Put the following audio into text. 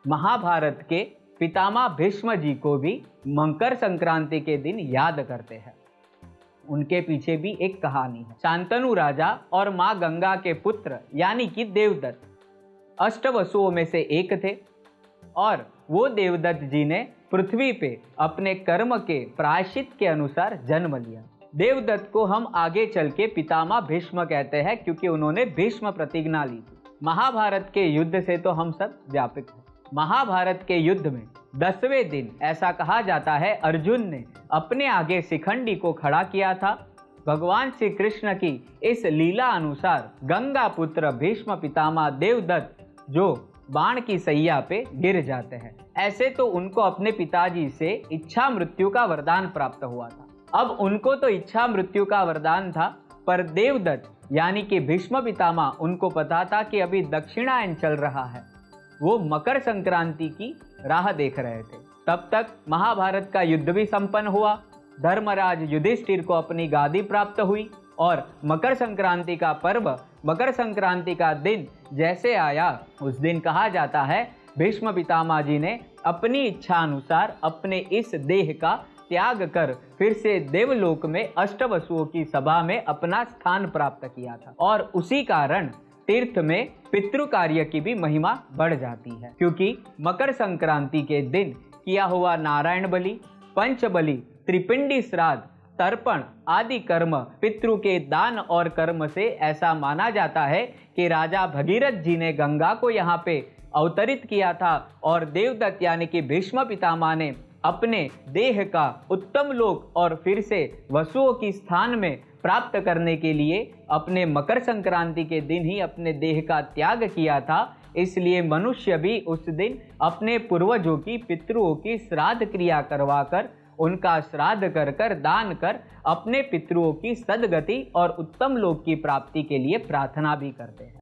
महाभारत के पितामह भीष्म जी को भी मकर संक्रांति के दिन याद करते हैं। उनके पीछे भी एक कहानी है। शांतनु राजा और माँ गंगा के पुत्र यानी कि देवदत्त अष्टवसुओं में से एक थे और वो देवदत्त जी ने पृथ्वी पे अपने कर्म के प्रायश्चित के अनुसार जन्म लिया। देवदत्त को हम आगे चल के पितामह भीष्म कहते हैं क्योंकि उन्होंने भीष्म प्रतिज्ञा ली थी। महाभारत के युद्ध से तो हम सब व्यापक हैं। महाभारत के युद्ध में 10वें दिन ऐसा कहा जाता है अर्जुन ने अपने आगे शिखंडी को खड़ा किया था। भगवान श्री कृष्ण की इस लीला अनुसार गंगा पुत्र भीष्म पितामह देवदत्त जो बाण की सैया पे गिर जाते हैं। ऐसे तो उनको अपने पिताजी से इच्छा मृत्यु का वरदान प्राप्त हुआ था। अब उनको तो इच्छा मृत्यु का वरदान था, पर देवदत्त यानी कि भीष्म पितामह उनको पता था कि अभी दक्षिणायन चल रहा है। वो मकर संक्रांति की राह देख रहे थे। तब तक महाभारत का युद्ध भी संपन्न हुआ। धर्मराज युधिष्ठिर को अपनी गादी प्राप्त हुई और मकर संक्रांति का पर्व, मकर संक्रांति का दिन जैसे आया, उस दिन कहा जाता है भीष्म पितामह जी ने अपनी इच्छा अनुसार अपने इस देह का त्याग कर फिर से देवलोक में अष्टवसुओं की सभा में अपना स्थान प्राप्त किया था। और उसी कारण तीर्थ में पितृ कार्य की भी महिमा बढ़ जाती है, क्योंकि मकर संक्रांति के दिन किया हुआ नारायण बलि, पंच बलि, त्रिपिंडी श्राद्ध, तर्पण आदि कर्म पितृ के दान और कर्म से ऐसा माना जाता है कि राजा भगीरथ जी ने गंगा को यहाँ पे अवतरित किया था और देवदत्त यानी कि भीष्म पितामह ने अपने देह का उत्तम लोक और फिर से वसुओं की स्थान में प्राप्त करने के लिए अपने मकर संक्रांति के दिन ही अपने देह का त्याग किया था। इसलिए मनुष्य भी उस दिन अपने पूर्वजों की पितरों की श्राद्ध क्रिया करवाकर उनका श्राद्ध कर दान कर अपने पितरों की सद्गति और उत्तम लोक की प्राप्ति के लिए प्रार्थना भी करते हैं।